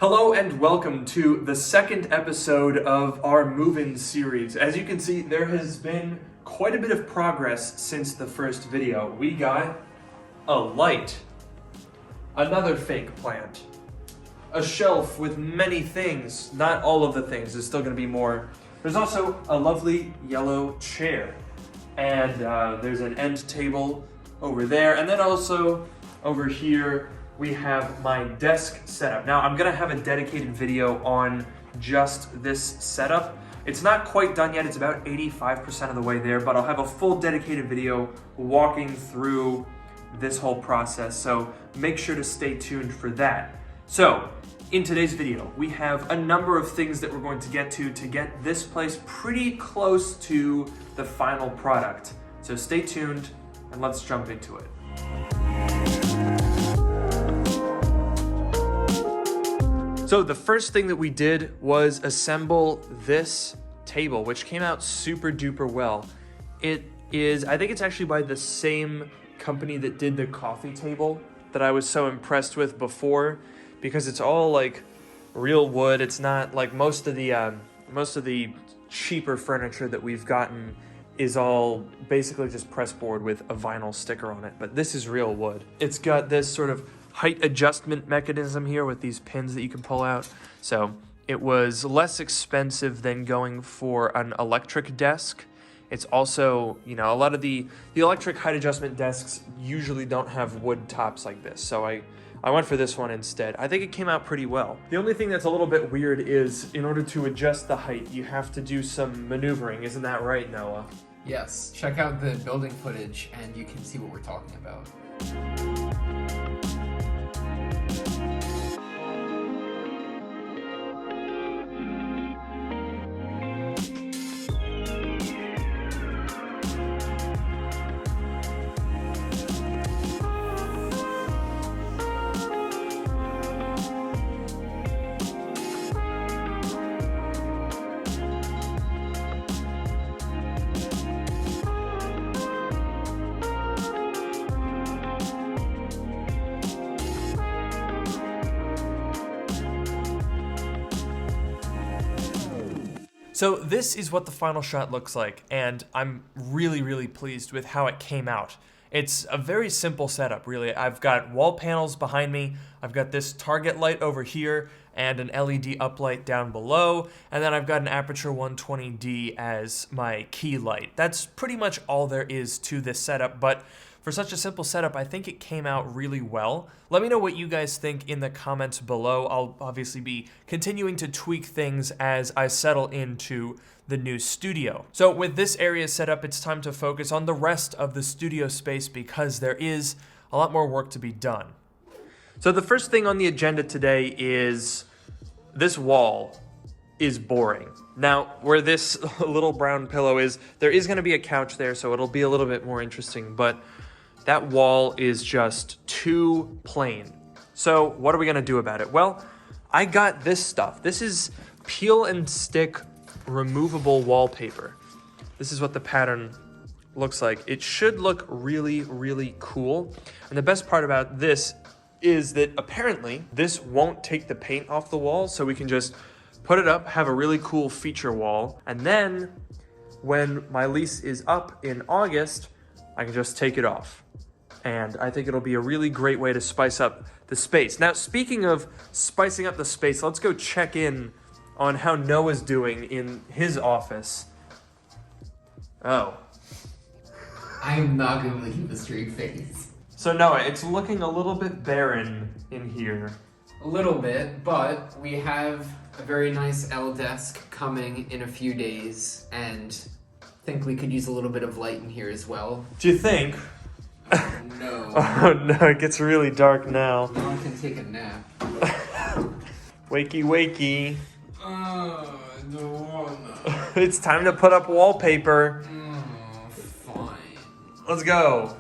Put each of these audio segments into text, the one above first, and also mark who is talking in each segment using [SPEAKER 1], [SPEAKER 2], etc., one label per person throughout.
[SPEAKER 1] Hello and welcome to the second episode of our move-in series. As you can see, there has been quite a bit of progress since the first video. We got a light, another fake plant, a shelf with many things. Not all of the things, there's still going to be more. There's also a lovely yellow chair, and there's an end table over there, and then also over here we have my desk setup. Now I'm gonna have a dedicated video on just this setup. It's not quite done yet, it's about 85% of the way there, but I'll have a full dedicated video walking through this whole process, so make sure to stay tuned for that. So, in today's video, we have a number of things that we're going to get this place pretty close to the final product. So stay tuned and let's jump into it. So the first thing that we did was assemble this table, which came out super duper well. It is, I think it's actually by the same company that did the coffee table that I was so impressed with before, because it's all like real wood. It's not like most of the cheaper furniture that we've gotten is all basically just pressboard with a vinyl sticker on it, but this is real wood. It's got this sort of height adjustment mechanism here with these pins that you can pull out. So it was less expensive than going for an electric desk. It's also, you know, a lot of the electric height adjustment desks usually don't have wood tops like this. So I went for this one instead. I think it came out pretty well. The only thing that's a little bit weird is in order to adjust the height, you have to do some maneuvering. Isn't that right, Noah?
[SPEAKER 2] Yes. Check out the building footage and you can see what we're talking about.
[SPEAKER 1] So this is what the final shot looks like, and I'm really pleased with how it came out. It's a very simple setup, really. I've got wall panels behind me, I've got this target light over here, and an LED uplight down below, and then I've got an Aperture 120D as my key light. That's pretty much all there is to this setup, but for such a simple setup, I think it came out really well. Let me know what you guys think in the comments below. I'll obviously be continuing to tweak things as I settle into the new studio. So with this area set up, it's time to focus on the rest of the studio space because there is a lot more work to be done. So the first thing on the agenda today is this wall is boring. Now, where this little brown pillow is, there is gonna be a couch there, so it'll be a little bit more interesting, but that wall is just too plain. So what are we gonna do about it? Well, I got this stuff. This is peel and stick removable wallpaper. This is what the pattern looks like. It should look really cool. And the best part about this is that apparently this won't take the paint off the wall, so we can just put it up, have a really cool feature wall, and then when my lease is up in August, I can just take it off. And I think it'll be a really great way to spice up the space. Now, speaking of spicing up the space, let's go check in on how Noah's doing in his office. Oh.
[SPEAKER 2] I am not going to leave the straight face.
[SPEAKER 1] So Noah, it's looking a little bit barren in here.
[SPEAKER 2] A little bit, but we have a very nice L desk coming in a few days, and I think we could use a little bit of light in here as well.
[SPEAKER 1] Do you think?
[SPEAKER 2] No.
[SPEAKER 1] Oh no, it gets really dark now.
[SPEAKER 2] No one can take a nap.
[SPEAKER 1] Wakey.
[SPEAKER 2] I don't wanna.
[SPEAKER 1] It's time to put up wallpaper.
[SPEAKER 2] Fine.
[SPEAKER 1] Let's go.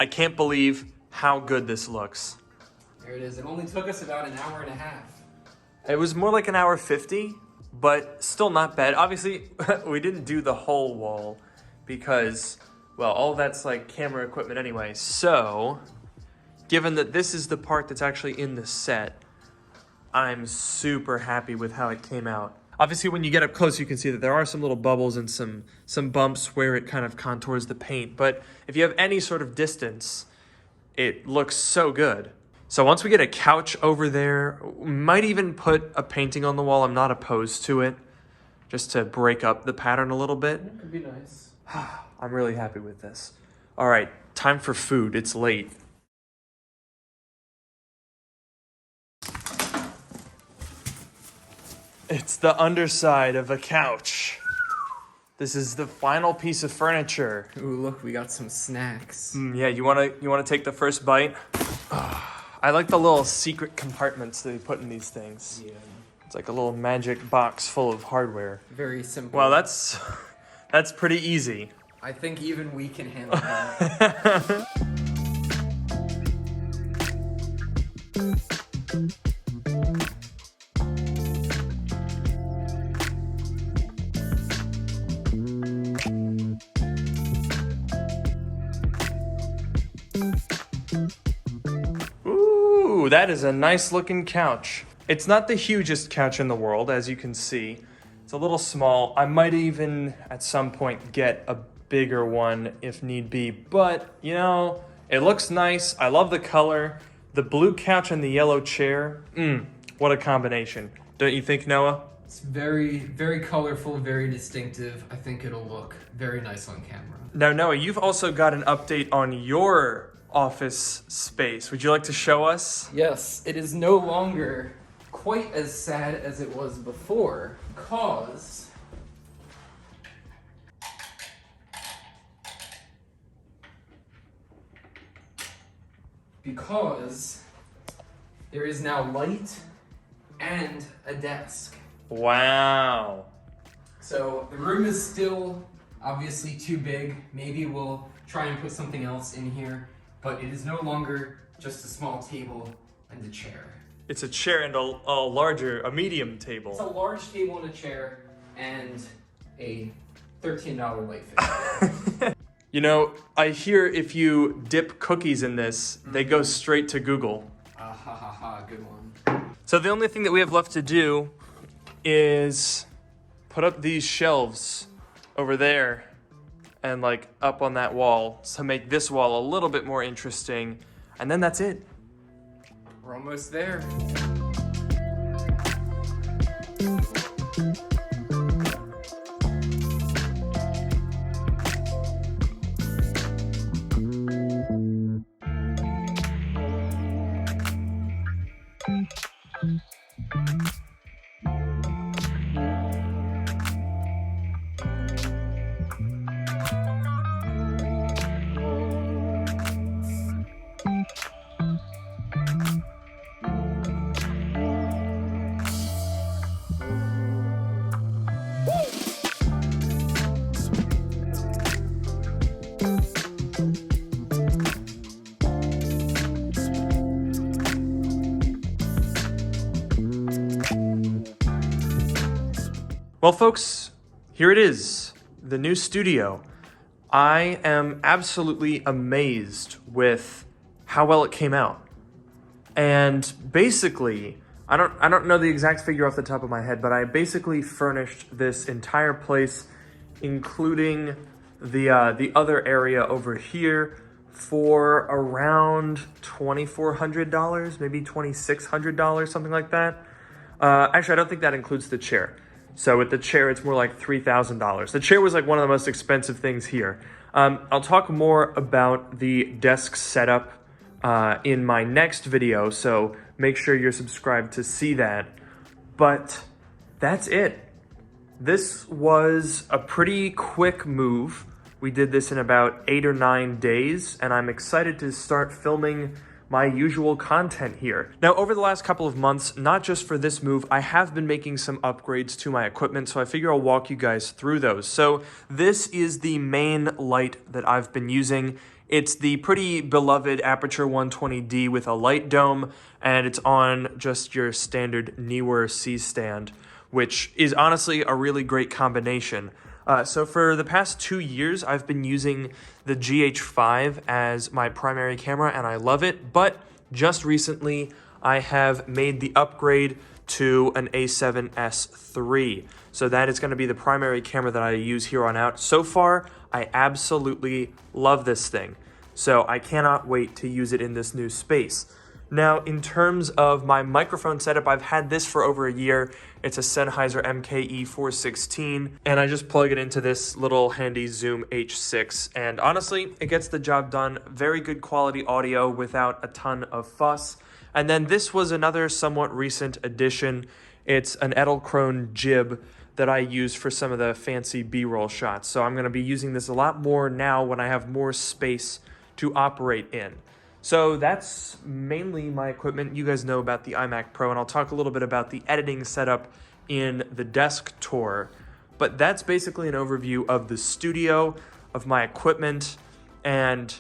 [SPEAKER 1] I can't believe how good this looks.
[SPEAKER 2] There it is. It only took us about an hour and a half.
[SPEAKER 1] It was more like an hour 50, but still not bad. Obviously, we didn't do the whole wall because, well, all that's like camera equipment anyway. So, given that this is the part that's actually in the set, I'm super happy with how it came out. Obviously, when you get up close, you can see that there are some little bubbles and some bumps where it kind of contours the paint. But if you have any sort of distance, it looks so good. So once we get a couch over there, might even put a painting on the wall. I'm not opposed to it, just to break up the pattern a little bit.
[SPEAKER 2] It could be nice.
[SPEAKER 1] I'm really happy with this. All right, time for food. It's late. It's the underside of a couch. This is the final piece of furniture.
[SPEAKER 2] Ooh, look, we got some snacks.
[SPEAKER 1] Yeah, you wanna take the first bite? I like the little secret compartments that they put in these things.
[SPEAKER 2] Yeah.
[SPEAKER 1] It's like a little magic box full of hardware.
[SPEAKER 2] Very simple.
[SPEAKER 1] Well, that's pretty easy.
[SPEAKER 2] I think even we can handle that.
[SPEAKER 1] Ooh, that is a nice looking couch. It's not the hugest couch in the world, as you can see. It's a little small. I might even, at some point, get a bigger one if need be. But, you know, it looks nice. I love the color. The blue couch and the yellow chair. What a combination. Don't you think, Noah?
[SPEAKER 2] It's very, very colorful, very distinctive. I think it'll look very nice on camera.
[SPEAKER 1] Now, Noah, you've also got an update on your office space. Would you like to show us?
[SPEAKER 2] Yes, it is no longer quite as sad as it was before, because there is now light and a desk.
[SPEAKER 1] Wow.
[SPEAKER 2] So the room is still obviously too big. Maybe we'll try and put something else in here, but it is no longer just a small table and a chair.
[SPEAKER 1] It's a chair and a medium table.
[SPEAKER 2] It's a large table and a chair and a $13 light fixture.
[SPEAKER 1] You know, I hear if you dip cookies in this, they go straight to Google.
[SPEAKER 2] Ha ha ha, good one.
[SPEAKER 1] So the only thing that we have left to do is put up these shelves over there and like up on that wall to make this wall a little bit more interesting. And then that's it.
[SPEAKER 2] We're almost there.
[SPEAKER 1] Well, folks, here it is, the new studio. I am absolutely amazed with how well it came out. And basically, I don't know the exact figure off the top of my head, but I basically furnished this entire place, including the other area over here, for around $2,400, maybe $2,600, something like that. Actually, I don't think that includes the chair. So with the chair, it's more like $3,000. The chair was like one of the most expensive things here. I'll talk more about the desk setup in my next video, so make sure you're subscribed to see that. But that's it. This was a pretty quick move. We did this in about 8 or 9 days, and I'm excited to start filming my usual content here. Now, over the last couple of months, not just for this move, I have been making some upgrades to my equipment, so I figure I'll walk you guys through those. So this is the main light that I've been using. It's the pretty beloved Aperture 120D with a light dome, and it's on just your standard Neewer C-stand, which is honestly a really great combination. So for the past 2 years, I've been using the GH5 as my primary camera, and I love it, but just recently, I have made the upgrade to an A7S III. So that is going to be the primary camera that I use here on out. So far, I absolutely love this thing. So I cannot wait to use it in this new space. Now, in terms of my microphone setup, I've had this for over a year. It's a Sennheiser MKE 416, and I just plug it into this little handy Zoom H6. And honestly, it gets the job done. Very good quality audio without a ton of fuss. And then this was another somewhat recent addition. It's an Edelkrone jib that I use for some of the fancy B-roll shots. So I'm going to be using this a lot more now when I have more space to operate in. So that's mainly my equipment. You guys know about the iMac Pro, and I'll talk a little bit about the editing setup in the desk tour. But that's basically an overview of the studio, of my equipment, and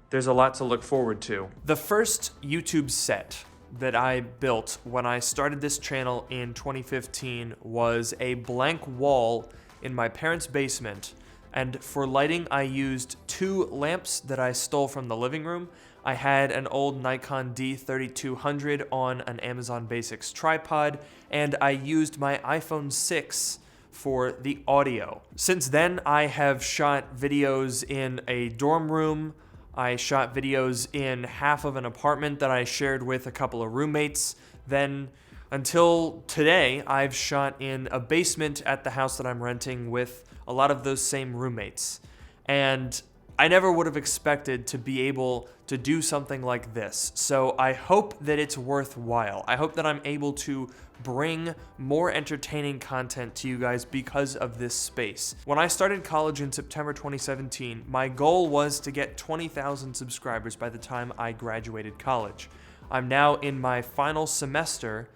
[SPEAKER 1] there's a lot to look forward to. The first YouTube set that I built when I started this channel in 2015 was a blank wall in my parents' basement, and for lighting I used 2 lamps that I stole from the living room. I had an old Nikon D3200 on an Amazon Basics tripod, and I used my iPhone 6 for the audio. Since then, I have shot videos in a dorm room. I shot videos in half of an apartment that I shared with a couple of roommates. Then, until today, I've shot in a basement at the house that I'm renting with a lot of those same roommates. And I never would have expected to be able to do something like this. So I hope that it's worthwhile. I hope that I'm able to bring more entertaining content to you guys because of this space. When I started college in September 2017, my goal was to get 20,000 subscribers by the time I graduated college. I'm now in my final semester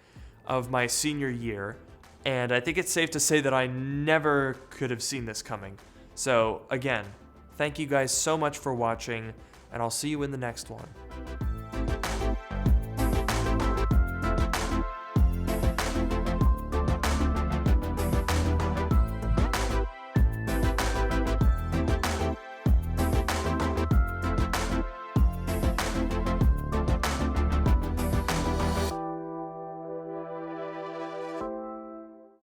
[SPEAKER 1] of my senior year, and I think it's safe to say that I never could have seen this coming. So again, thank you guys so much for watching, and I'll see you in the next one.